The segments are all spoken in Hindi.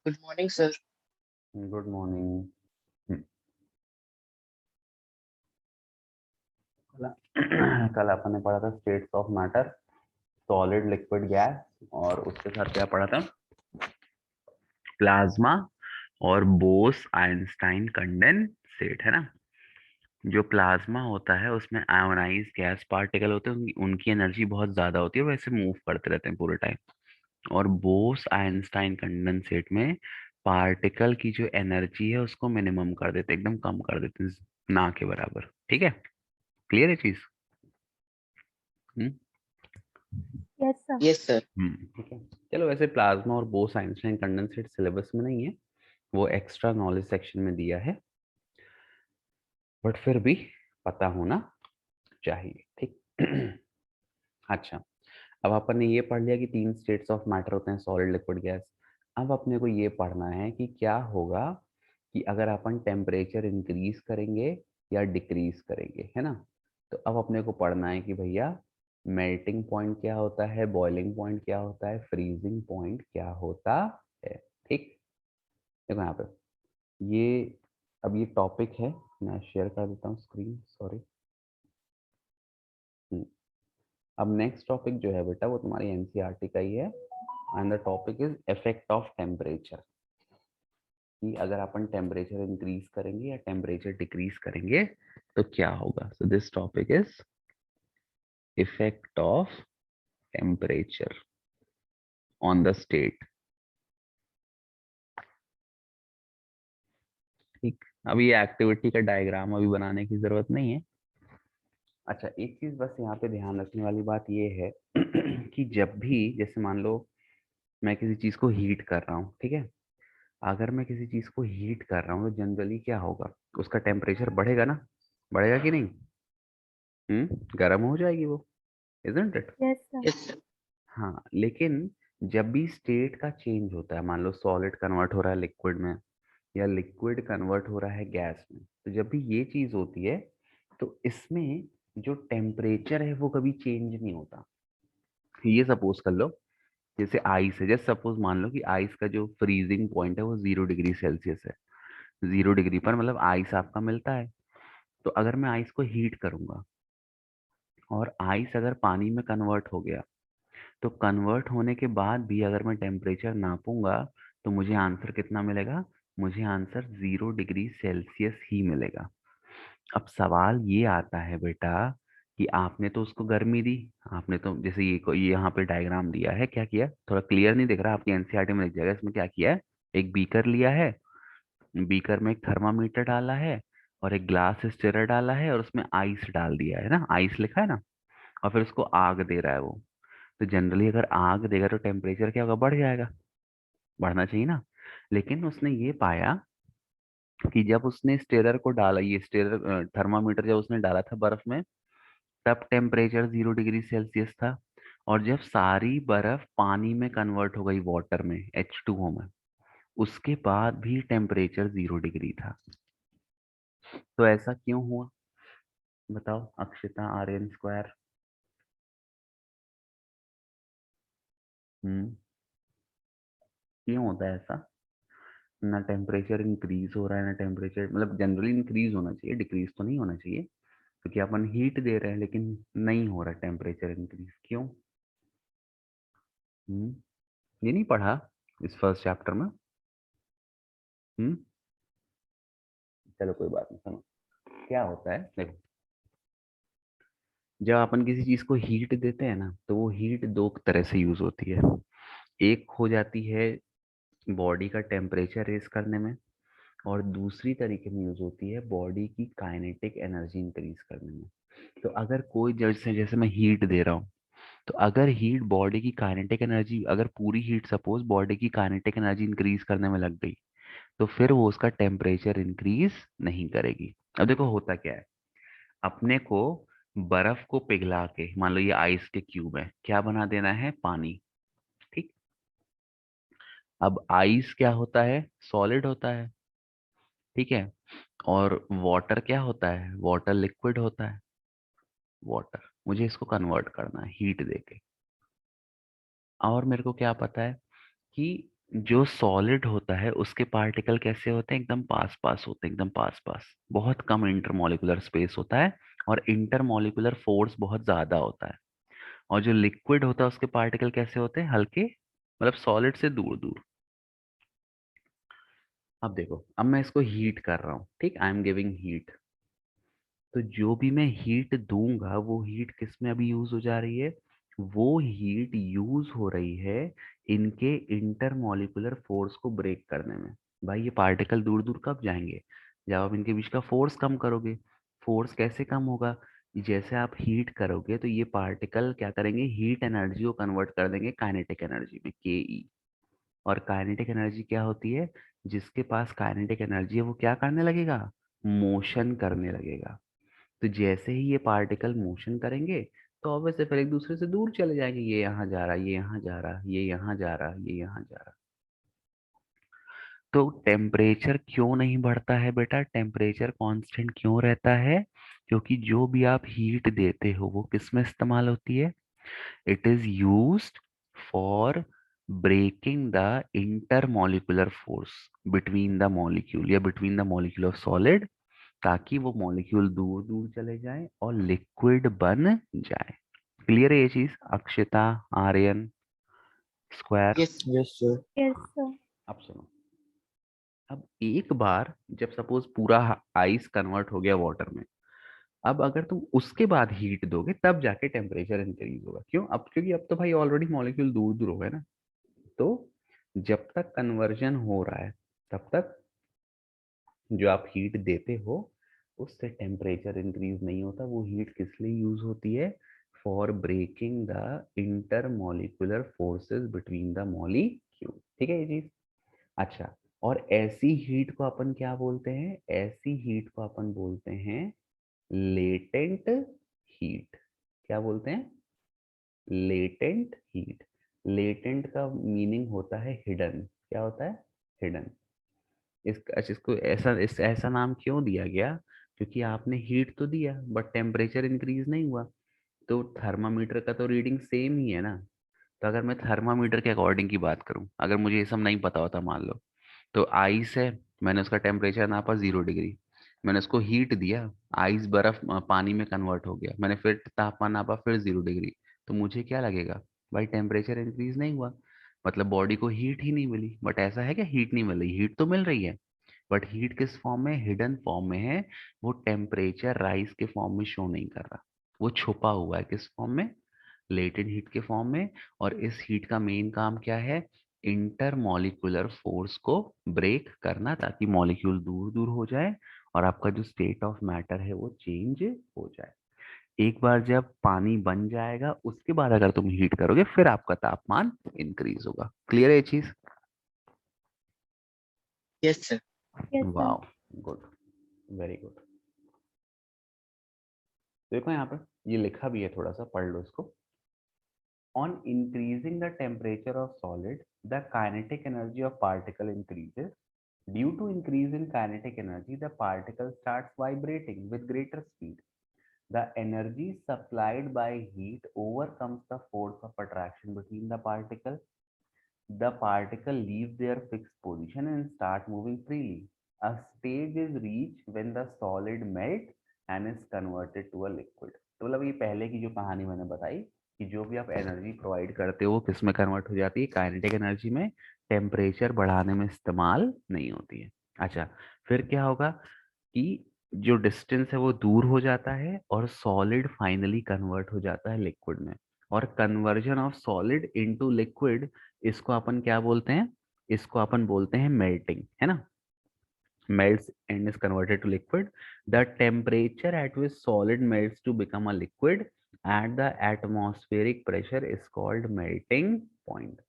Good morning, sir. Good morning. कल अपन ने पढ़ा था states of matter, solid, liquid, gas, और उसके साथ क्या पढ़ा था? प्लाज्मा और बोस आइंस्टाइन कंडेंसेट, है ना। जो प्लाज्मा होता है उसमें आयोनाइज गैस पार्टिकल होते हैं, उनकी एनर्जी बहुत ज्यादा होती है, वैसे मूव करते रहते हैं पूरे टाइम। और बोस आइंस्टाइन कंडेंसेट में पार्टिकल की जो एनर्जी है उसको मिनिमम कर देते हैं, एकदम कम कर देते हैं, ना के बराबर। ठीक है, क्लियर है चीज? हम्म। Yes, sir. Yes, sir. ठीक है। चलो, वैसे प्लाज्मा और बोस आइंस्टाइन कंडेंसेट सिलेबस में नहीं है, वो एक्स्ट्रा नॉलेज सेक्शन में दिया है, बट फिर भी पता होना चाहिए। ठीक। अच्छा, अब अपन ने ये पढ़ लिया कि 3 स्टेट्स ऑफ मैटर होते हैं, सॉलिड, लिक्विड, गैस। अब अपने को ये पढ़ना है कि क्या होगा कि अगर अपन टेम्परेचर इंक्रीज करेंगे या डिक्रीज करेंगे, है ना। तो अब अपने को पढ़ना है कि भैया मेल्टिंग पॉइंट क्या होता है, बॉइलिंग पॉइंट क्या होता है, फ्रीजिंग पॉइंट क्या होता है। ठीक। देखो यहाँ पे ये, अब ये टॉपिक है, मैं शेयर कर देता हूँ स्क्रीन, सॉरी। अब नेक्स्ट टॉपिक जो है बेटा वो तुम्हारी एनसीईआरटी का ही है, and the topic is effect of temperature. कि अगर अपन टेम्परेचर इंक्रीज करेंगे या टेम्परेचर डिक्रीज करेंगे तो क्या होगा। So this topic is effect of temperature on the state. ठीक। अभी ये एक्टिविटी का डायग्राम अभी बनाने की जरूरत नहीं है। अच्छा, एक चीज बस यहाँ पे ध्यान रखने वाली बात ये है कि जब भी, जैसे मान लो मैं किसी चीज को हीट कर रहा हूँ, ठीक है। अगर मैं किसी चीज को हीट कर रहा हूँ तो जनरली क्या होगा, उसका टेम्परेचर बढ़ेगा ना, बढ़ेगा कि नहीं? गर्म हो जाएगी वो, isn't it? Yes, sir. Yes, sir. हाँ, लेकिन जब भी स्टेट का चेंज होता है, मान लो सॉलिड कन्वर्ट हो रहा है लिक्विड में या लिक्विड कन्वर्ट हो रहा है गैस में, तो जब भी ये चीज होती है तो इसमें जो टेम्परेचर है वो कभी चेंज नहीं होता। ये सपोज कर लो, जैसे आइस है, जैसे सपोज मान लो कि आइस का जो फ्रीजिंग पॉइंट है वो 0 डिग्री सेल्सियस है। 0 डिग्री पर मतलब आइस आपका मिलता है। तो अगर मैं आइस को हीट करूंगा और आइस अगर पानी में कन्वर्ट हो गया, तो कन्वर्ट होने के बाद भी अगर मैं टेम्परेचर नापूंगा तो मुझे आंसर कितना मिलेगा? मुझे आंसर 0 डिग्री सेल्सियस ही मिलेगा। अब सवाल ये आता है बेटा कि आपने तो उसको गर्मी दी, आपने तो जैसे ये यहाँ पे डायग्राम दिया है, क्या किया, थोड़ा क्लियर नहीं दिख रहा, आपकी एनसीईआरटी में दिख जाएगा। इसमें क्या किया है, एक बीकर लिया है, बीकर में एक थर्मामीटर डाला है और एक ग्लास स्टेरर डाला है और उसमें आइस डाल दिया है ना, आइस लिखा है ना, और फिर उसको आग दे रहा है वो। तो जनरली अगर आग देगा तो टेम्परेचर क्या होगा, बढ़ जाएगा, बढ़ना चाहिए ना। लेकिन उसने ये पाया कि जब उसने स्टेरर को डाला, ये स्टेरर थर्मामीटर जब उसने डाला था बर्फ में, तब टेम्परेचर 0 डिग्री सेल्सियस था। और जब सारी बर्फ पानी में कन्वर्ट हो गई, वाटर में, H2O में, उसके बाद भी टेम्परेचर 0 डिग्री था। तो ऐसा क्यों हुआ बताओ अक्षिता, आर्यन स्क्वायर? हम्म क्यों होता है ऐसा? ना टेम्परेचर इंक्रीज हो रहा है ना टेम्परेचर, मतलब जनरली इंक्रीज होना चाहिए, डिक्रीज तो नहीं होना चाहिए, क्योंकि अपन हीट दे रहे हैं, लेकिन नहीं हो रहा टेम्परेचर इंक्रीज, क्यों? हम्म ये नहीं पढ़ा इस फर्स्ट चैप्टर में? हम्म चलो कोई बात नहीं, सुनो क्या होता है। देखो, जब अपन किसी चीज को हीट देते हैं ना, तो वो हीट दो तरह से यूज होती है। एक हो जाती है बॉडी का टेम्परेचर रेज करने में, और दूसरी तरीके में यूज होती है बॉडी की काइनेटिक एनर्जी इंक्रीज करने में। तो अगर कोई, जैसे जैसे मैं हीट दे रहा हूँ, तो अगर हीट बॉडी की काइनेटिक एनर्जी, अगर पूरी हीट सपोज बॉडी की काइनेटिक एनर्जी इंक्रीज करने में लग गई, तो फिर वो उसका टेम्परेचर इंक्रीज नहीं करेगी। अब देखो होता क्या है, अपने को बर्फ को पिघला के, मान लो ये आइस के क्यूब है, क्या बना देना है, पानी। ठीक। अब आइस क्या होता है, सॉलिड होता है, ठीक है। और वाटर क्या होता है, वाटर लिक्विड होता है। वाटर, मुझे इसको कन्वर्ट करना है हीट देके। और मेरे को क्या पता है कि जो सॉलिड होता है उसके पार्टिकल कैसे होते हैं, एकदम पास पास होते हैं, एकदम पास पास, बहुत कम इंटरमॉलिक्यूलर स्पेस होता है और इंटरमॉलिक्यूलर फोर्स बहुत ज्यादा होता है। और जो लिक्विड होता है उसके पार्टिकल कैसे होते हैं, हल्के, मतलब सॉलिड से दूर दूर। अब देखो, अब मैं इसको हीट कर रहा हूँ, ठीक, आई एम गिविंग हीट। तो जो भी मैं हीट दूंगा वो हीट किस में अभी यूज हो जा रही है, वो हीट यूज हो रही है इनके इंटरमॉलिक्यूलर फोर्स को ब्रेक करने में। भाई ये पार्टिकल दूर दूर कब जाएंगे, जब आप इनके बीच का फोर्स कम करोगे। फोर्स कैसे कम होगा, जैसे आप हीट करोगे तो ये पार्टिकल क्या करेंगे, हीट एनर्जी को कन्वर्ट कर देंगे काइनेटिक एनर्जी में, के ई। और काइनेटिक एनर्जी क्या होती है, जिसके पास काइनेटिक एनर्जी है वो क्या करने लगेगा, मोशन करने लगेगा। तो जैसे ही ये पार्टिकल मोशन करेंगे तो ऑब्वियसली फिर एक दूसरे से दूर चले जाएंगे, ये यहाँ जा रहा, ये यहाँ जा रहा, ये यहाँ जा रहा, ये यहाँ जा रहा। तो टेम्परेचर क्यों नहीं बढ़ता है बेटा, टेम्परेचर कांस्टेंट क्यों रहता है, क्योंकि जो भी आप हीट देते हो वो किस में इस्तेमाल होती है, it is used for breaking the intermolecular force between the molecule या between the molecule of solid, ताकि वो मॉलिक्यूल दूर दूर चले जाएं और लिक्विड बन जाए। क्लियर है ये चीज, Akshita, Aryan, square? Yes, yes, sir. Yes, sir. अब सुनो, अब एक बार जब सपोज पूरा आइस कन्वर्ट हो गया वाटर में, अब अगर तुम उसके बाद हीट दोगे तब जाके टेम्परेचर इंक्रीज होगा। क्यों, अब क्योंकि अब तो भाई ऑलरेडी मॉलिक्यूल दूर दूर हो गए ना। तो जब तक कन्वर्जन हो रहा है तब तक जो आप हीट देते हो उससे टेम्परेचर इंक्रीज नहीं होता। वो हीट किस लिए यूज होती है, for breaking the intermolecular forces between the molecule. ठीक है ये चीज। अच्छा, और ऐसी हीट को अपन क्या बोलते हैं, ऐसी हीट को अपन बोलते हैं लेटेंट हीट। क्या बोलते हैं, लेटेंट हीट। लेटेंट का मीनिंग होता है हिडन। क्या होता है, हिडन। इसको ऐसा नाम क्यों दिया गया, क्योंकि आपने हीट तो दिया बट टेम्परेचर इंक्रीज नहीं हुआ। तो थर्मामीटर का तो रीडिंग सेम ही है ना। तो अगर मैं थर्मामीटर के अकॉर्डिंग की बात करूं, अगर मुझे ये सब नहीं पता होता मान लो, तो आइस है, मैंने उसका टेम्परेचर नापा 0 डिग्री, मैंने उसको हीट दिया, आइस बर्फ पानी में कन्वर्ट हो गया, मैंने फिर तापमान नापा फिर 0 डिग्री, तो मुझे क्या लगेगा, भाई टेम्परेचर इंक्रीज नहीं हुआ, मतलब बॉडी को हीट ही नहीं मिली। बट ऐसा है क्या, हीट नहीं मिल रही, हीट तो मिल रही है, बट हीट किस फॉर्म में, हिडन फॉर्म में है। वो टेम्परेचर राइज के फॉर्म में शो नहीं कर रहा, वो छुपा हुआ है किस फॉर्म में, लेटेंट हीट के फॉर्म में। और इस हीट का मेन काम क्या है, इंटर मॉलिक्यूलर फोर्स को ब्रेक करना, ताकि मॉलिक्यूल दूर दूर हो जाए और आपका जो स्टेट ऑफ मैटर है वो चेंज हो जाए। एक बार जब पानी बन जाएगा उसके बाद अगर तुम हीट करोगे फिर आपका तापमान इंक्रीज होगा। क्लियर है ये चीज? Yes, sir. Yes, sir. Wow, good, very good. देखो यहाँ पे ये लिखा भी है, थोड़ा सा पढ़ लो इसको। On increasing the temperature of solid, the kinetic energy of particle increases. Due to increase in kinetic energy, the particle starts vibrating with greater speed. The energy supplied by heat overcomes the force of attraction between the particle. The particle leaves their fixed position and start moving freely. A stage is reached when the solid melts and is converted to a liquid. तो मतलब ये पहले की जो कहानी मैंने बताई कि जो भी आप एनर्जी प्रोवाइड करते हो वो किस में कन्वर्ट हो जाती है, काइनेटिक एनर्जी में, टेम्परेचर बढ़ाने में इस्तेमाल नहीं होती है। अच्छा, फिर क्या होगा कि जो डिस्टेंस है वो दूर हो जाता है और सॉलिड फाइनली कन्वर्ट हो जाता है लिक्विड में। और conversion of solid into liquid, इसको अपन क्या बोलते हैं, इसको अपन बोलते हैं मेल्टिंग, है ना। melts and is converted to liquid. The temperature at which solid melts to become a liquid at the atmospheric pressure is called melting point.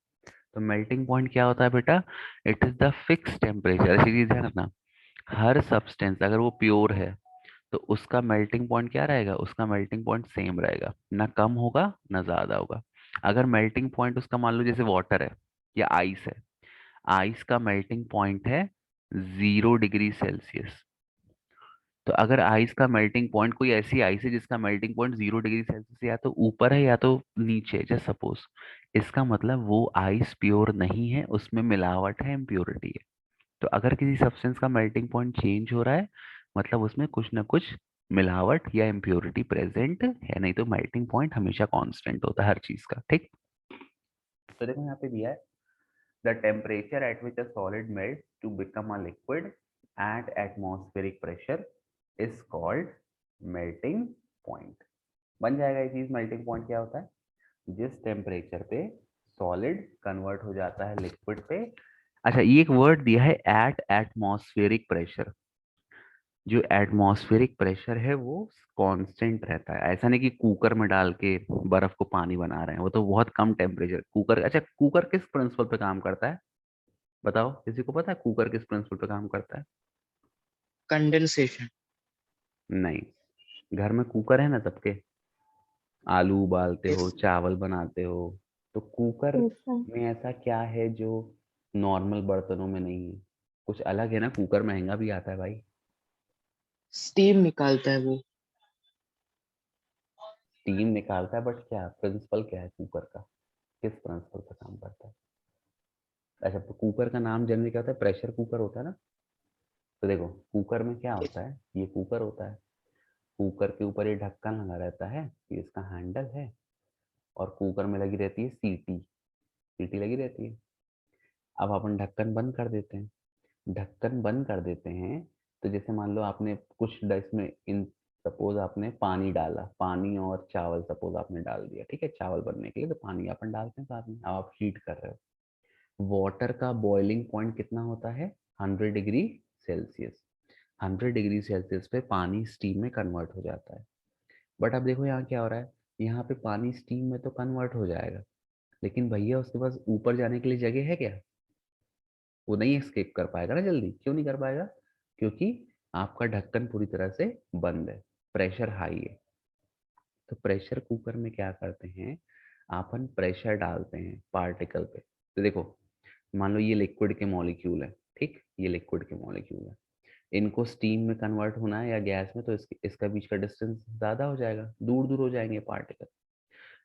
तो मेल्टिंग पॉइंट क्या होता है बेटा, it is the fix temperature. ऐसी चीज ध्यान रखना, हर सब्सटेंस अगर वो प्योर है तो उसका मेल्टिंग पॉइंट क्या रहेगा, उसका मेल्टिंग पॉइंट सेम रहेगा, ना कम होगा ना ज्यादा होगा। अगर मेल्टिंग पॉइंट उसका मान लो जैसे वाटर है या आइस है, आइस का मेल्टिंग पॉइंट है 0 डिग्री सेल्सियस, तो अगर आइस का मेल्टिंग पॉइंट, कोई ऐसी आइस है जिसका मेल्टिंग पॉइंट 0 डिग्री सेल्सियस से या तो ऊपर है या तो नीचे है, जैसे सपोज, इसका मतलब वो आइस प्योर नहीं है, उसमें मिलावट है, इम्प्योरिटी है। तो अगर किसी सब्सटेंस का मेल्टिंग पॉइंट चेंज हो रहा है, मतलब उसमें कुछ ना कुछ मिलावट या इम्प्योरिटी प्रेजेंट है, नहीं तो मेल्टिंग पॉइंट हमेशा कांस्टेंट होता है हर चीज का, ठीक। तो देखो यहाँ पे दिया है, the temperature at which a solid melt to become a liquid at atmospheric pressure is called melting point. बन जाएगा ये चीज, मेल्टिंग पॉइंट क्या होता है, जिस टेम्परेचर पे सॉलिड कन्वर्ट हो जाता है लिक्विड पे। अच्छा, ये एक वर्ड दिया है, एट एटमॉस्फेरिक प्रेशर। जो एटमॉस्फेरिक प्रेशर है वो कांस्टेंट रहता है, ऐसा नहीं कि कुकर में डाल के बर्फ को पानी बना रहे हैं, वो तो बहुत कम टेम्परेचर कुकर। अच्छा, कुकर किस प्रिंसिपल पे काम करता है, बताओ, किसी को पता है कुकर किस प्रिंसिपल पे काम करता है? कंडेंसेशन। नहीं। घर में कुकर है ना सबके, आलू उबालते हो, यस। चावल बनाते हो, तो कुकर यस सर। में ऐसा क्या है जो नॉर्मल बर्तनों में नहीं है? कुछ अलग है ना, कुकर महंगा भी आता है भाई। स्टीम निकालता है वो। स्टीम निकालता है, बट क्या प्रिंसिपल क्या है कुकर का, किस प्रिंसिपल पे काम करता है? अच्छा, तो कुकर का नाम जनरली क्या होता है, प्रेशर कुकर होता है ना। तो देखो, कुकर में क्या यस। होता है, ये कुकर होता है, कुकर के ऊपर ये ढक्कन लगा रहता है, ये इसका हैंडल है, और कुकर में लगी रहती है सीटी, सीटी लगी रहती है। अब अपन ढक्कन बंद कर देते हैं, ढक्कन बंद कर देते हैं, तो जैसे मान लो आपने कुछ इसमें इन, सपोज आपने पानी डाला, पानी और चावल सपोज आपने डाल दिया, ठीक है, चावल बनने के लिए तो पानी अपन डालते हैं साथ में, अब आप हीट कर रहे हो। वाटर का बॉइलिंग पॉइंट कितना होता है, 100 डिग्री सेल्सियस। 100 डिग्री सेल्सियस पे पानी स्टीम में कन्वर्ट हो जाता है। बट अब देखो यहाँ क्या हो रहा है, यहाँ पे पानी स्टीम में तो कन्वर्ट हो जाएगा, लेकिन भैया उसके पास ऊपर जाने के लिए जगह है क्या? वो नहीं एस्केप कर पाएगा ना जल्दी, क्यों नहीं कर पाएगा? क्योंकि आपका ढक्कन पूरी तरह से बंद है, प्रेशर हाई है। तो प्रेशर कुकर में क्या करते हैं, अपन प्रेशर डालते हैं पार्टिकल पे। तो देखो, मान लो ये लिक्विड के मॉलिक्यूल है, ठीक, ये लिक्विड के मॉलिक्यूल है, इनको स्टीम में कन्वर्ट होना है या गैस में, तो इसका बीच का डिस्टेंस ज्यादा हो जाएगा, दूर दूर हो जाएंगे पार्टिकल।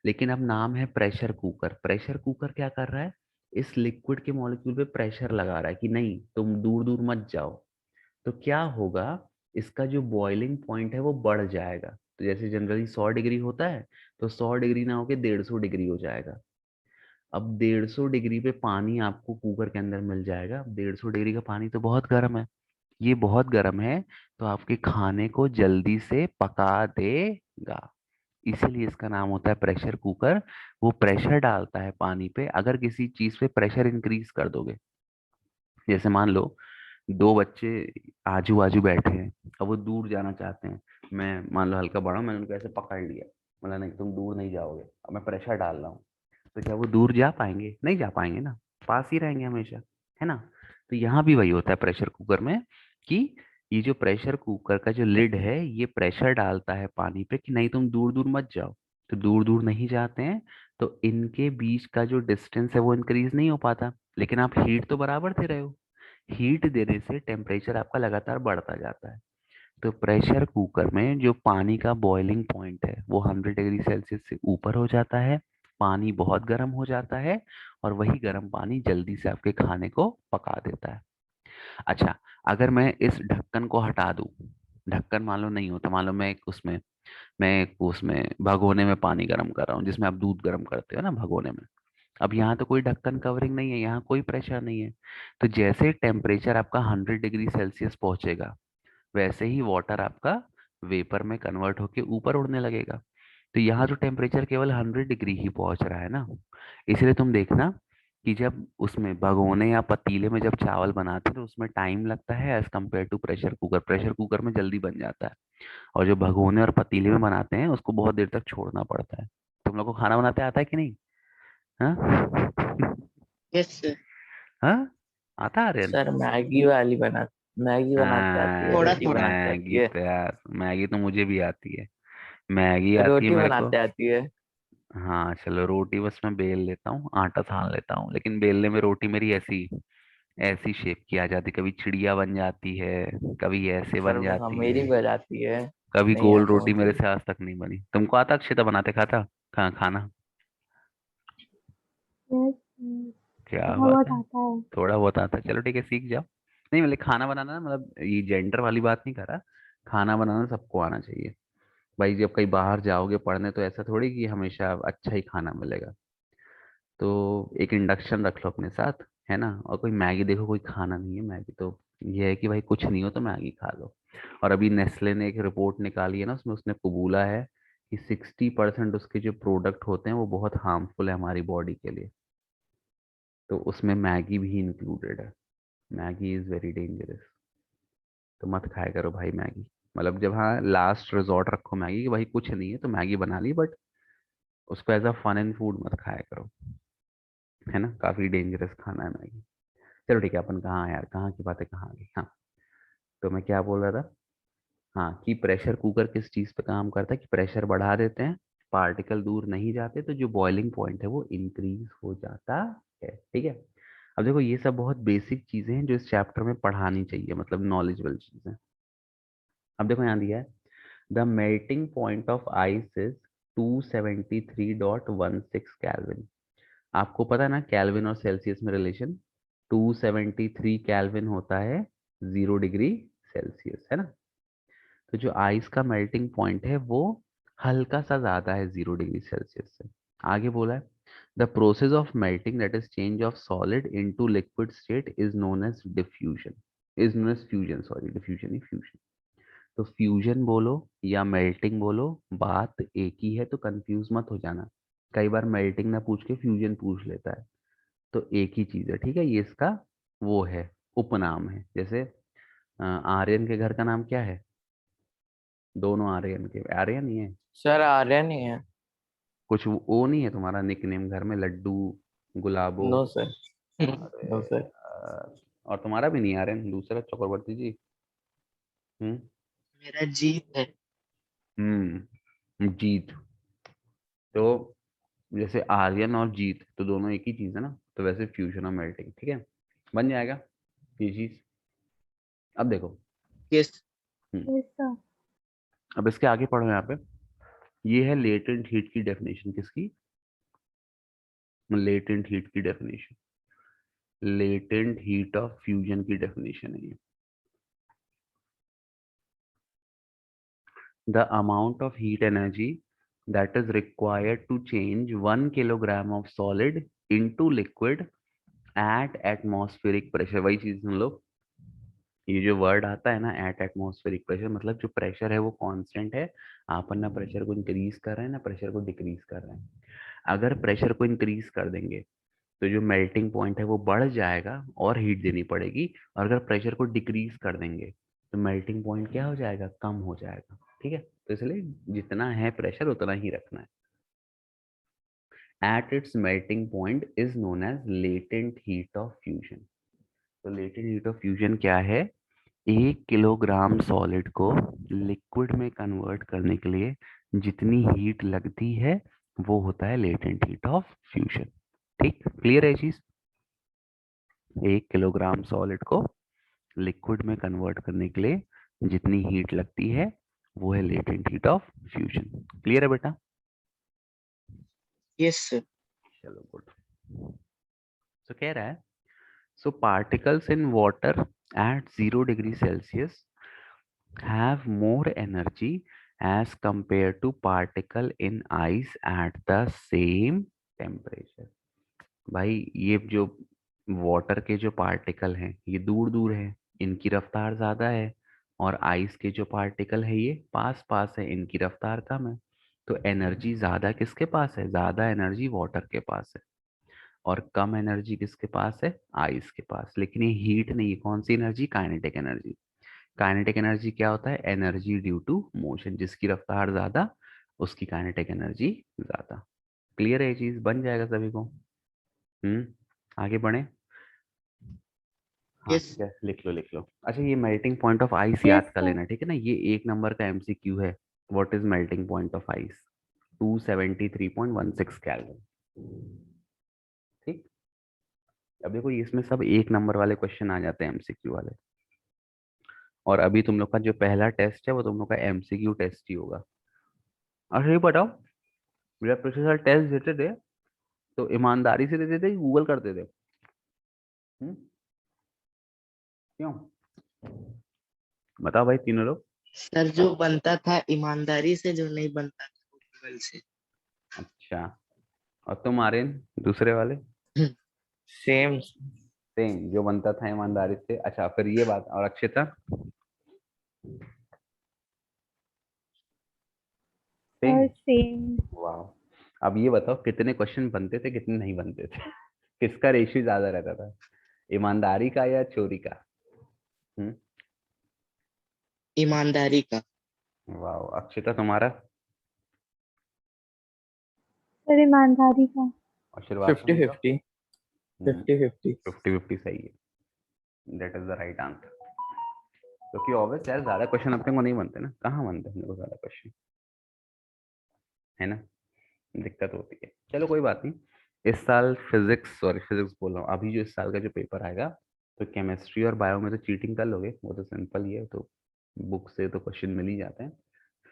लेकिन अब नाम है प्रेशर कुकर, प्रेशर कुकर क्या कर रहा है, इस लिक्विड के मॉलिक्यूल पे प्रेशर लगा रहा है कि नहीं तुम दूर दूर मत जाओ। तो क्या होगा, इसका जो बॉइलिंग पॉइंट है वो बढ़ जाएगा। तो जैसे जनरली 100 डिग्री होता है, तो 100 डिग्री ना होके 150 डिग्री हो जाएगा। अब 150 डिग्री पे पानी आपको कुकर के अंदर मिल जाएगा। अब 150 डिग्री का पानी तो बहुत गर्म है, ये बहुत गर्म है, तो आपके खाने को जल्दी से पका देगा, इसीलिए इसका नाम होता है प्रेशर कुकर। वो प्रेशर डालता है पानी पे, अगर किसी चीज पे प्रेशर इंक्रीज कर दोगे, जैसे मान लो दो बच्चे आजू बाजू बैठे हैं, अब वो दूर जाना चाहते हैं, मैं मान लो हल्का बड़ा हूं, मैंने उनको ऐसे पकड़ लिया, बोला नहीं तुम दूर नहीं जाओगे, अब मैं प्रेशर डाल रहा हूँ, तो क्या वो दूर जा पाएंगे? नहीं जा पाएंगे ना, पास ही रहेंगे हमेशा, है ना। तो यहाँ भी वही होता है प्रेशर कुकर में, कि ये जो प्रेशर कुकर का जो लिड है, ये प्रेशर डालता है पानी पे कि नहीं तुम दूर दूर मत जाओ। तो दूर दूर नहीं जाते हैं, तो इनके बीच का जो डिस्टेंस है वो इंक्रीज नहीं हो पाता, लेकिन आप हीट तो बराबर दे रहे हो। हीट देने से टेम्परेचर आपका लगातार बढ़ता जाता है। तो प्रेशर कुकर में जो पानी का बॉइलिंग पॉइंट है वो 100 डिग्री सेल्सियस से ऊपर हो जाता है, पानी बहुत गर्म हो जाता है, और वही गर्म पानी जल्दी से आपके खाने को पका देता है। अच्छा, अगर मैं इस ढक्कन को हटा दूं, ढक्कन मान लो नहीं होता, मान लो मैं एक उसमें भगोने में पानी गर्म कर रहा हूँ, जिसमें आप दूध गर्म करते हो ना भगोने में, अब यहाँ तो कोई ढक्कन कवरिंग नहीं है, यहाँ कोई प्रेशर नहीं है, तो जैसे टेम्परेचर आपका 100 डिग्री सेल्सियस पहुंचेगा, वैसे ही वाटर आपका वेपर में कन्वर्ट होके ऊपर उड़ने लगेगा। तो यहाँ जो टेम्परेचर केवल 100 डिग्री ही पहुंच रहा है ना, इसलिए तुम देखना कि जब उसमें भगोने या पतीले में जब चावल बनाते हैं तो उसमें टाइम लगता है as compare to pressure cooker. Pressure cooker में जल्दी बन जाता है, और जो भगोने और पतीले में बनाते हैं उसको बहुत देर तक छोड़ना पड़ता है। तुम लोग को खाना बनाते आता है कि नहीं? हाँ। Yes sir. हाँ, आता आर्यन? सर मैगी बनाते आती है, थोड़ा रोटी थोड़ा। बनाते आती मैगी है, तो यार, मैगी तो मुझे भी आती है, मैगी आती है रोटी मेरे को। बनाते आती है। हाँ चलो, रोटी बस मैं बेल लेता हूँ, आटा सान लेता हूँ, लेकिन बेलने में रोटी मेरी ऐसी ऐसी शेप की आ जाती, कभी चिड़िया बन जाती है, कभी ऐसे बन सर हाँ जाती मेरी है, भी जाती है, कभी नहीं गोल आता रोटी मुझे। मेरे से आज तक नहीं बनी। तुमको आता अक्षिता बनाते खाता खाना? यस क्या थोड़ा बात बहुत है, आता है। थोड़ा बहुत आता है, चलो ठीक है सीख जाओ। नहीं मतलब खाना बनाना ना, मतलब ये जेंडर वाली बात नहीं कर रहा, खाना बनाना सबको आना चाहिए भाई। जब कहीं बाहर जाओगे पढ़ने तो ऐसा थोड़ी कि हमेशा अच्छा ही खाना मिलेगा। तो एक इंडक्शन रख लो अपने साथ, है ना, और कोई मैगी देखो, कोई खाना नहीं है मैगी तो ये है कि भाई कुछ नहीं हो तो मैगी खा लो। और अभी नेस्ले ने एक रिपोर्ट निकाली है ना, उसमें उसने कबूला है कि 60% उसके जो प्रोडक्ट होते हैं वो बहुत हार्मफुल है हमारी बॉडी के लिए। तो उसमें मैगी भी इंक्लूडेड है। Maggi is very dangerous. तो मत खाया करो भाई मैगी। मतलब जब हाँ लास्ट रिजॉर्ट रखो मैगी कि भाई कुछ नहीं है तो मैगी बना ली, बट उसको as a fun and food मत खाया करो, है ना, काफी डेंजरस खाना है मैगी। चलो ठीक है, अपन कहाँ हैं यार, कहाँ की बातें कहाँ आ गई। हाँ, तो मैं क्या बोल रहा था, हाँ कि प्रेशर कुकर किस चीज़ पे काम करता है कि प्रेशर बढ़ा देते हैं, पार्टिकल दूर नहीं जाते तो जो बॉइलिंग पॉइंट है वो इंक्रीज हो जाता है। ठीक है, अब देखो ये सब बहुत बेसिक चीज़ें हैं जो इस चैप्टर में पढ़ानी चाहिए, मतलब नॉलेजेबल चीज़ें। अब देखो यहाँ दिया है the melting point of ice is 273.16 kelvin. आपको पता है ना केल्विन और सेल्सियस में रिलेशन, 273 केल्विन होता है 0 डिग्री सेल्सियस, है ना। तो जो आइस का मेल्टिंग पॉइंट है वो हल्का सा ज्यादा है 0 डिग्री सेल्सियस से। आगे बोला है the process of melting that is change of solid into liquid state is known as diffusion, is known as fusion, sorry diffusion ही फ्यूजन। तो फ्यूजन बोलो या मेल्टिंग बोलो, बात एक ही है, तो कंफ्यूज मत हो जाना। कई बार मेल्टिंग ना पूछ के फ्यूजन पूछ लेता है, तो एक ही चीज है, ठीक है। ये इसका वो है, उपनाम है। जैसे आर्यन के घर का नाम क्या है? दोनों आर्यन के, आर्यन ही है। सर आर्यन नहीं है। कुछ वो नहीं है तुम्हारा निकनेम घर में, लड्डू, गुलाबो? No sir. अरे नो सर। यार, और तुम्हारा भी नहीं आर्यन, दूसरा चक्रवर्ती जी। हम्म। मेरा जीत है। जीत। तो जैसे आर्यन और जीत तो दोनों एक ही चीज है ना, तो वैसे फ्यूजन और मेल्टिंग, ठीक है, बन जाएगा ये चीज। अब देखो, यस। हम्म, यस सर। अब इसके आगे पढ़ो यहाँ पे। ये है लेटेंट हीट की डेफिनेशन, किसकी? लेटेंट हीट की definition, latent heat of fusion की डेफिनेशन है ये। The amount of heat energy that is required to change 1 kilogram of solid into liquid at atmospheric pressure, वही चीज सुन लो। ये जो वर्ड आता है ना एट एटमॉस्फेरिक प्रेशर, मतलब जो प्रेशर है वो कांस्टेंट है। अपन ना प्रेशर को इंक्रीज कर रहे हैं ना प्रेशर को डिक्रीज कर रहे हैं। अगर प्रेशर को इंक्रीज कर देंगे तो जो मेल्टिंग पॉइंट है वो बढ़ जाएगा और हीट देनी पड़ेगी, और अगर प्रेशर को डिक्रीज कर देंगे तो मेल्टिंग पॉइंट क्या हो जाएगा, कम हो जाएगा। ठीक है, तो इसलिए जितना है प्रेशर उतना ही रखना है। At its melting point is known as latent heat of fusion. तो लेटेंट हीट ऑफ फ्यूजन क्या है? 1 किलोग्राम सॉलिड को लिक्विड में कन्वर्ट करने के लिए जितनी हीट लगती है वो होता है लेटेंट हीट ऑफ फ्यूजन। ठीक, क्लियर है चीज? 1 किलोग्राम सॉलिड को लिक्विड में कन्वर्ट करने के लिए जितनी हीट लगती है वो है latent heat of fusion. Clear है बेटा? Yes sir. चलो गुड। तो कह रहा है so particles in water at 0 degree Celsius have more energy as compared to particle in ice at the same temperature। भाई ये जो वाटर के जो पार्टिकल हैं ये दूर दूर हैं, इनकी रफ्तार ज्यादा है, और आइस के जो पार्टिकल है ये पास पास है, इनकी रफ्तार कम है। तो एनर्जी ज्यादा किसके पास है? ज्यादा एनर्जी वाटर के पास है, और कम एनर्जी किसके पास है? आइस के पास। लेकिन ये हीट नहीं है, कौन सी energy? Kinetic energy. Kinetic energy क्या होता है? एनर्जी ड्यू टू मोशन, जिसकी रफ्तार ज्यादा उसकी काइनेटिक एनर्जी ज्यादा। क्लियर है ये चीज? बन जाएगा सभी को। आगे बढ़े। हाँ यस। ठीक है, लिख लो लिख लो। अच्छा ये melting point of ice yes याद कर सर। लेना, ठीक है ना, ये 1 नंबर का एमसीक्यू है। What is melting point of ice? 273.16 kelvin. ठीक, अब देखो इसमें सब 1 नंबर वाले क्वेश्चन आ जाते हैं, एमसीक्यू वाले। और अभी तुम लोग का जो पहला टेस्ट है वो तुम लोग का एमसीक्यू टेस्ट ही होगा। अच्छा ये बताओ, मेरा पिछले साल टेस्ट देते थे तो ईमानदारी से देते थे कि गूगल करते थे? क्यों? बताओ भाई तीनों लोग। सर जो बनता था ईमानदारी से, जो नहीं बनता था वो गूगल से। अच्छा, और तुम आर्यन दूसरे वाले? सेम। सेम, जो बनता था ईमानदारी से। अच्छा फिर ये बात, और अक्षिता? सेम। और सेम। वाह। अब ये बताओ कितने क्वेश्चन बनते थे, कितने नहीं बनते थे? किसका रेशियो ज्यादा रहता था, ईमानदारी का या चोरी का? हम्म। ईमानदारी का। वाह, अक्षिता तुम्हारा? सर ईमानदारी का। और श्रीवास्तव 50 जी का? 50 50 50। 50-50 सही है। That is the right answer. क्योंकि ऑब्वियस यार, ज्यादा क्वेश्चन अपने को नहीं बनते ना, कहाँ बनते हैं अपने को ज्यादा क्वेश्चन, है ना? दिक्कत होती है। चलो कोई बात नहीं। इस साल फिजिक्स, सॉरी फिजिक्स बोल रहा हूँ, अभी जो इस साल का जो पेपर आएगा, तो केमिस्ट्री और बायो में तो चीटिंग कर लोगे, वो तो सिंपल ही है, तो बुक से तो क्वेश्चन मिल ही जाते हैं।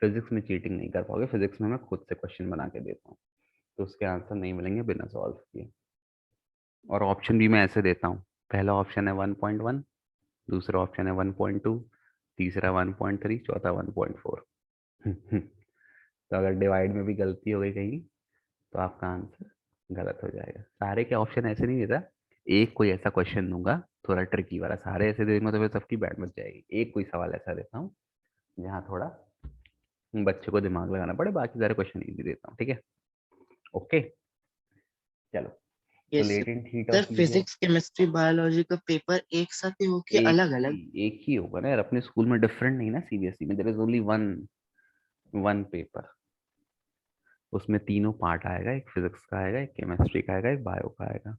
फिजिक्स में चीटिंग नहीं कर पाओगे, फिजिक्स में मैं खुद से क्वेश्चन बना के देता हूँ, तो उसके आंसर नहीं मिलेंगे बिना सॉल्व किए। और ऑप्शन भी मैं ऐसे देता हूँ, पहला ऑप्शन है 1.1, दूसरा ऑप्शन है 1.2, तीसरा 1.3, चौथा 1.4। तो अगर डिवाइड में भी गलती हो गई कहीं, तो आपका आंसर गलत हो जाएगा। सारे के ऑप्शन ऐसे नहीं देता, एक कोई ऐसा क्वेश्चन दूंगा थोड़ा ट्रिकी वाला, सारे ऐसे देंगे तो फिर सबकी बैट बच जाएगी। एक कोई सवाल ऐसा देता हूँ जहाँ थोड़ा बच्चे को दिमाग लगाना पड़े, बाकी सारे क्वेश्चन इजी देता हूँ, ठीक है? ओके, चलो। तो yes sir. Latent heat sir of media physics chemistry biology का पेपर एक साथ ही हो के अलग अलग? एक ही होगा ना यार, अपने स्कूल में डिफरेंट नहीं ना, सीबीएसई में there is only one one paper. उसमें तीनों पार्ट आएगा, एक फिजिक्स का आएगा, एक केमिस्ट्री का आएगा, एक बायो का आएगा।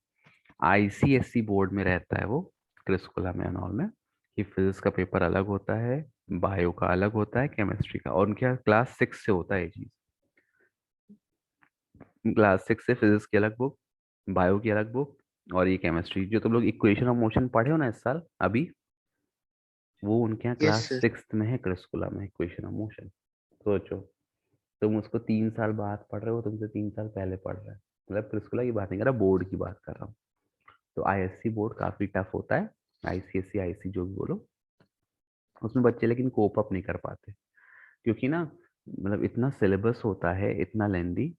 आईसीएसई बोर्ड में रहता है वो, क्रिस्कुलम एंड ऑल में, कि फिजिक्स का पेपर अलग होता है, बायो का अलग होता है, केमिस्ट्री का, और उनके यहाँ क्लास 6 से होता है ये चीज। क्लास 6 से फिजिक्स की अलग बुक, बायो की अलग बुक, और ये केमिस्ट्री, जो तुम लोग इक्वेशन ऑफ मोशन पढ़े हो ना इस साल अभी, वो उनके यहाँ यस क्लास सर। 6 में है, क्रिस्कुलम में इक्वेशन ऑफ मोशन। सोचो, तुम उसको 3 साल बाद पढ़ रहे हो, तुमसे 3 साल पहले पढ़ रहे हैं। मतलब क्रिस्कुला की बात नहीं कर रहा, बोर्ड की बात कर रहा हूँ। तो आईएससी बोर्ड काफी टफ होता है, आईसीएससी आईसी जो भी बोलो, उसमें बच्चे लेकिन कोप अप नहीं कर पाते, क्योंकि ना मतलब इतना सिलेबस होता है, इतना लेंदी,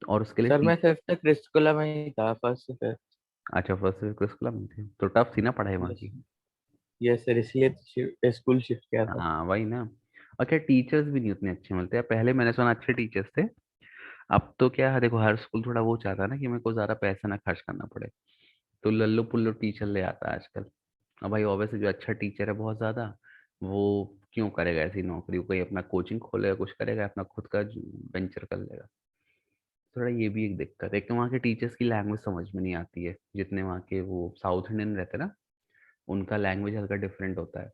और उसके लिए सर मैं टीचर। 5th तक क्रिस्कुलम में ही था, फर्स्ट से 5th। अच्छा फर्स्ट से क्रिस्कुलम में थे, तो टफ थी ना पढ़ाई वहाँ यस। की? यस सर, इसलिए तो स्कूल शिफ्ट किया था। हाँ वही ना। और क्या टीचर्स भी नहीं उतने अच्छे मिलते हैं, पहले मैंने सुना अच्छे टीचर्स थे। अब तो क्या है, देखो हर स्कूल थोड़ा वो चाहता है ना कि मेरे को ज्यादा पैसा ना खर्च करना पड़े, तो लल्लू पुल्लू टीचर ले आता है आजकल। अब भाई ऑब्वियसली जो अच्छा टीचर है बहुत ज्यादा, वो क्यों करेगा ऐसी नौकरी, कोई अपना कोचिंग खोलेगा, कुछ करेगा, अपना खुद का वेंचर कर लेगा। थोड़ा ये भी एक दिक्कत है कि वहाँ के टीचर्स की लैंग्वेज समझ में नहीं आती है, जितने वहाँ के वो साउथ इंडियन रहते हैं ना, उनका लैंग्वेज हल्का डिफरेंट होता है।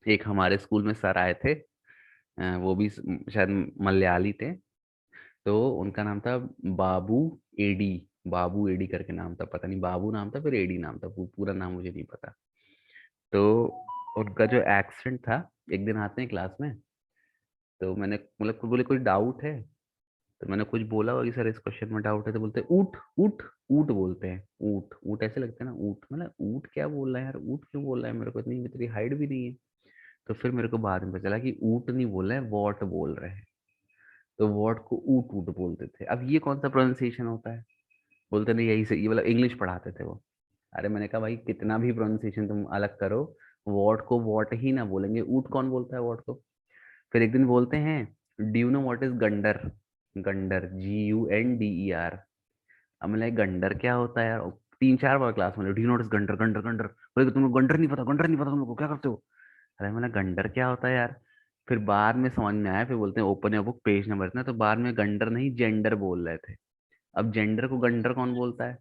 एक हमारे स्कूल में सर आए थे, वो भी शायद मलयाली थे, तो उनका नाम था बाबू एडी। बाबू एडी करके नाम था, पता नहीं बाबू नाम था फिर एडी नाम था, पूरा नाम मुझे नहीं पता। तो उनका जो एक्सेंट था, एक दिन आते हैं क्लास में, तो मैंने मतलब बोले कोई डाउट है, तो मैंने कुछ बोला होगा कि सर इस क्वेश्चन में डाउट है, तो बोलते हैं ऊट ऊट। ऊट बोलते हैं, ऊट ऊट ऐसे लगते हैं ना, ऊट मतलब ऊट क्या बोल रहा है यार, ऊट क्यों बोल रहा है, मेरे को इतनी मेरी हाइट भी नहीं है। तो फिर मेरे को बाद में पता चला कि ऊट नहीं बोल रहे हैं, वॉट बोल रहे हैं। तो वॉट को ऊट ऊट बोलते थे। अब ये कौन सा प्रोनाउंसिएशन होता है? बोलते नहीं यही से, ये वाला इंग्लिश पढ़ाते थे वो। अरे मैंने कहा भाई कितना भी प्रोनाउंसिएशन तुम अलग करो, वॉट को वॉट ही ना बोलेंगे, ऊट कौन बोलता है वॉट को? फिर एक दिन बोलते हैं, do you know what is gunder? Gunder, GUNDER। अब मैंने गंडर क्या होता है यार, 3-4 बार क्लास में do you notice gunder gunder gunder, बोले तुम लोग गंडर नहीं पता, गंडर नहीं पता तुम लोग को, क्या करते हो? अरे मैंने गंडर क्या होता है यार? फिर बाद में समझ में आया, फिर बोलते हैं open your book page number इतना, तो बाद में गंडर नहीं जेंडर बोल रहे थे। अब जेंडर को गंडर कौन बोलता है?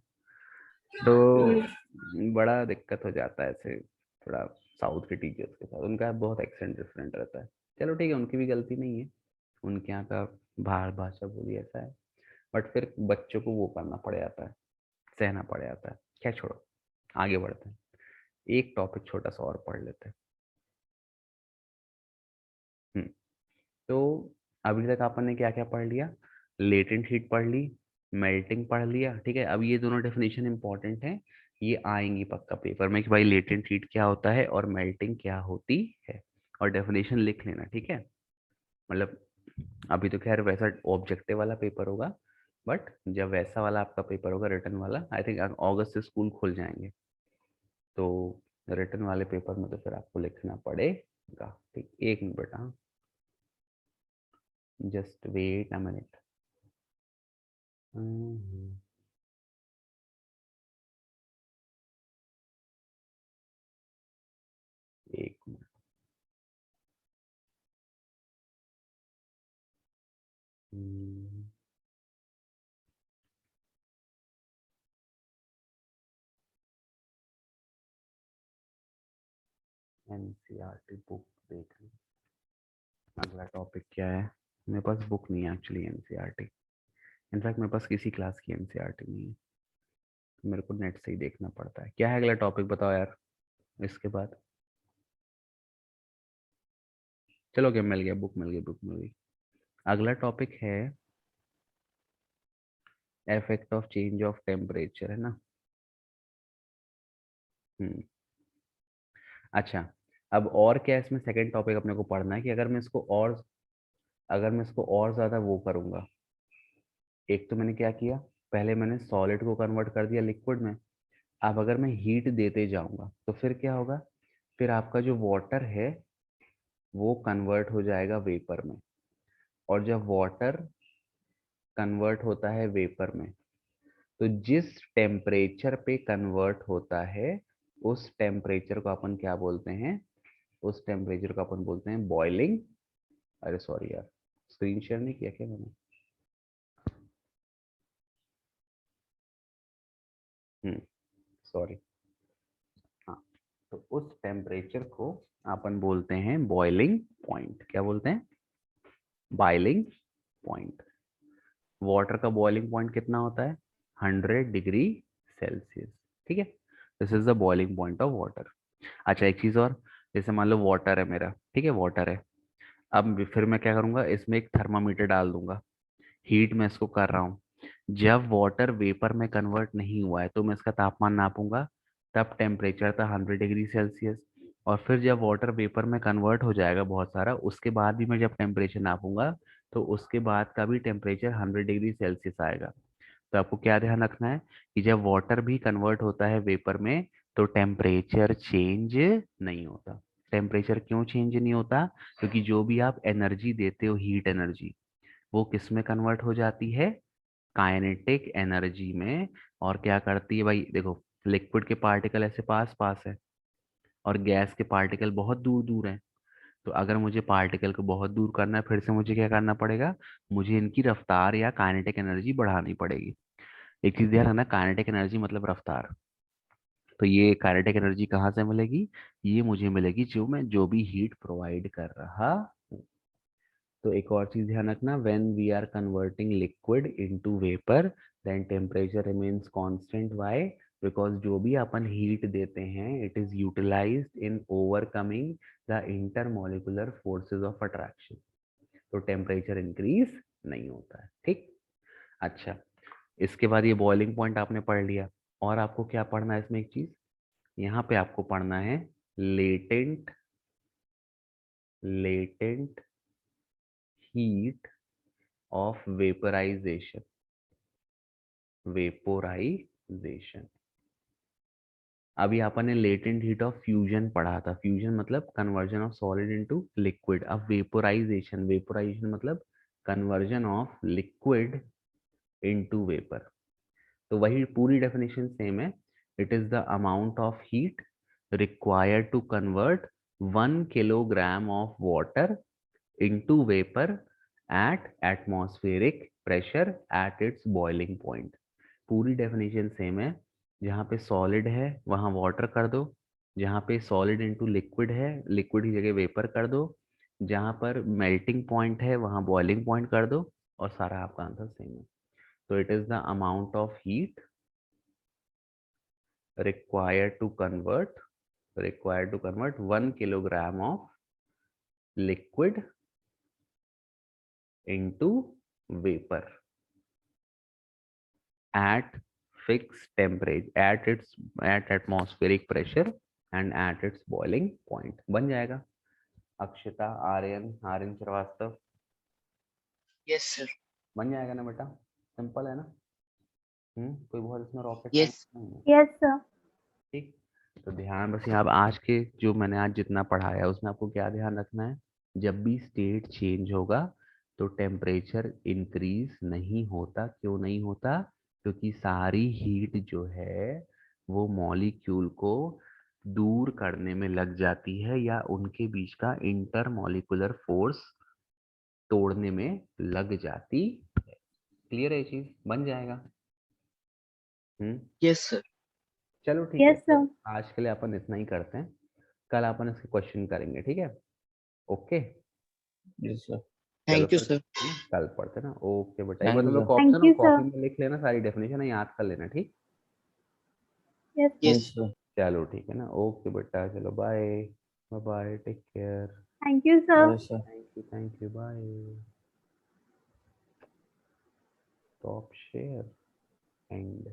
तो बड़ा दिक्कत हो जाता है ऐसे थोड़ा, साउथ के टीचर्स के साथ उनका बहुत एक्सेंट डिफरेंट रहता है। चलो ठीक है, उनकी भी गलती नहीं है, उनके यहाँ का बाहर भाषा बोली ऐसा है, बट फिर बच्चों को वो करना पड़ जाता है, सहना पड़ जाता है। क्या छोड़ो, आगे बढ़ते हैं, एक टॉपिक छोटा सा और पढ़ लेते हैं। तो अभी तक अपन ने क्या क्या पढ़ लिया? लेटेंट हीट पढ़ ली, मेल्टिंग पढ़ लिया, ठीक है। अब ये दोनों डेफिनेशन इंपॉर्टेंट है, ये आएंगी पक्का पेपर में कि भाई लेटेंट हीट क्या होता है और मेल्टिंग क्या होती है, और डेफिनेशन लिख लेना, ठीक है। मतलब अभी तो खैर वैसा ऑब्जेक्टिव वाला पेपर होगा, बट जब वैसा वाला आपका पेपर होगा रिटर्न वाला, आई थिंक अगस्त से स्कूल खुल जाएंगे, तो रिटर्न वाले पेपर में तो फिर आपको लिखना पड़ेगा, ठीक। एक मिनट बेटा, जस्ट वेट अ मिनट। एक मिनट। एनसीईआरटी बुक देख ली। अगला टॉपिक क्या है? मेरे पास बुक नहीं है एक्चुअली एनसीईआरटी, इनफैक्ट मेरे पास किसी क्लास की एनसीईआरटी नहीं है, तो मेरे को नेट से ही देखना पड़ता है। क्या है अगला टॉपिक बताओ यार इसके बाद? चलो क्या, मिल गया, बुक मिल गई, बुक मिल गई। अगला टॉपिक है effect of change of temperature, है ना। हम्म। अच्छा, अब और क्या इसमें सेकंड टॉपिक अपने को पढ़ना है कि अगर मैं इसको और ज्यादा वो करूंगा। एक तो मैंने क्या किया, पहले मैंने सॉलिड को कन्वर्ट कर दिया लिक्विड में। अब अगर मैं हीट देते जाऊंगा तो फिर क्या होगा, फिर आपका जो वाटर है वो कन्वर्ट हो जाएगा वेपर में, और जब वाटर कन्वर्ट होता है वेपर में, तो जिस टेम्परेचर पे कन्वर्ट होता है उस टेम्परेचर को अपन क्या बोलते हैं? उस टेम्परेचर को अपन बोलते हैं बॉइलिंग। अरे सॉरी यार, स्क्रीन शेयर नहीं किया क्या मैंने? सॉरी। हाँ, तो उस टेम्परेचर को अपन बोलते हैं बॉइलिंग पॉइंट। क्या बोलते हैं? Boiling point. वाटर का बॉइलिंग पॉइंट कितना होता है? 100 डिग्री सेल्सियस, ठीक है। This is the boiling point of water. अच्छा, एक चीज और, जैसे मान लो वाटर है मेरा, ठीक है, वाटर है। अब फिर मैं क्या करूंगा, इसमें एक थर्मामीटर डाल दूंगा, हीट में इसको कर रहा हूँ। जब वाटर वेपर में कन्वर्ट नहीं हुआ है तो मैं इसका तापमान नापूंगा, तब टेम्परेचर था 100 डिग्री सेल्सियस। और फिर जब वाटर वेपर में कन्वर्ट हो जाएगा बहुत सारा, उसके बाद भी मैं जब टेम्परेचर नापूंगा तो उसके बाद का भी टेम्परेचर 100 डिग्री सेल्सियस आएगा। तो आपको क्या ध्यान रखना है कि जब वाटर भी कन्वर्ट होता है वेपर में तो टेम्परेचर चेंज नहीं होता। टेम्परेचर क्यों चेंज नहीं होता? क्योंकि जो भी आप एनर्जी देते हो, हीट एनर्जी, वो किस में कन्वर्ट हो जाती है? काइनेटिक एनर्जी में। और क्या करती है भाई, देखो, लिक्विड के पार्टिकल ऐसे पास पास है और गैस के पार्टिकल बहुत दूर दूर हैं। तो अगर मुझे पार्टिकल को बहुत दूर करना है, फिर से मुझे क्या करना पड़ेगा? मुझे इनकी रफ्तार या काइनेटिक एनर्जी बढ़ानी पड़ेगी। एक चीज ध्यान रखना, काइनेटिक एनर्जी मतलब रफ्तार। तो ये काइनेटिक एनर्जी कहाँ से मिलेगी? ये मुझे मिलेगी जो भी हीट प्रोवाइड कर रहा हूँ। तो एक और चीज ध्यान रखना, when we are converting liquid into vapour then temperature remains constant. Why? Because जो भी अपन हीट देते हैं it is utilised in overcoming the intermolecular forces of attraction. तो टेम्परेचर इंक्रीज नहीं होता है, ठीक। अच्छा, इसके बाद ये बॉइलिंग पॉइंट आपने पढ़ लिया, और आपको क्या पढ़ना है इसमें? एक चीज यहाँ पे आपको पढ़ना है, latent latent heat of vaporisation. Vaporisation. अभी अपन ने लेटेंट हीट ऑफ फ्यूजन पढ़ा था, फ्यूजन मतलब conversion of solid into liquid. अब वेपोराइजेशन, वेपोराइजेशन मतलब conversion of liquid into vapour. तो वही पूरी डेफिनेशन सेम है। It is the amount of heat required to convert 1 kilogram of water into vapour at atmospheric pressure at its boiling point. पूरी डेफिनेशन सेम है। जहाँ पे सॉलिड है वहाँ वाटर कर दो, जहाँ पे सॉलिड इनटू लिक्विड है लिक्विड की जगह वेपर कर दो, जहाँ पर मेल्टिंग पॉइंट है वहाँ बॉइलिंग पॉइंट कर दो, और सारा आपका आंसर सेम है। तो it is the amount of heat required to convert 1 kilogram of liquid into vapor at fixed temperature at atmospheric pressure and at its boiling point. बन जाएगा। Akshita, Aryan Srivastava, yes sir. बन जाएगा ना बेटा? सिंपल है ना? कोई बहुत इसमें रॉकेट Yes. नहीं है। Yes sir. ठीक, तो ध्यान बस यहाँ आज के जो मैंने आज जितना पढ़ाया उसमें आपको क्या ध्यान रखना है, जब भी स्टेट चेंज होगा तो टेम्परेचर इंक्रीज नहीं होता। क्यों नहीं होता? क्योंकि सारी हीट जो है वो मॉलिक्यूल को दूर करने में लग जाती है या उनके बीच का इंटर मॉलिक्यूलर फोर्स तोड़ने में लग जाती है। क्लियर है ये चीज? बन जाएगा। Yes sir. चलो ठीक है, यस तो सर। आज के लिए अपन इतना ही करते हैं, कल अपन इसके क्वेश्चन करेंगे, ठीक है? Okay, yes sir. चलो थैंक यू फिर सर। कल पढ़ते हैं ना। ओके बेटा, एक Thank बार you, लोग sir. ऑप्शन Thank और you, कॉपी sir. में लिख लेना, सारी डेफिनेशन याद कर लेना, ठीक? Yes sir. Yes. Yes, sir. चलो ठीक है ना। ओके बेटा, चलो bye bye, take care. Thank you sir. Yes, sir. Thank you, bye. Stop share and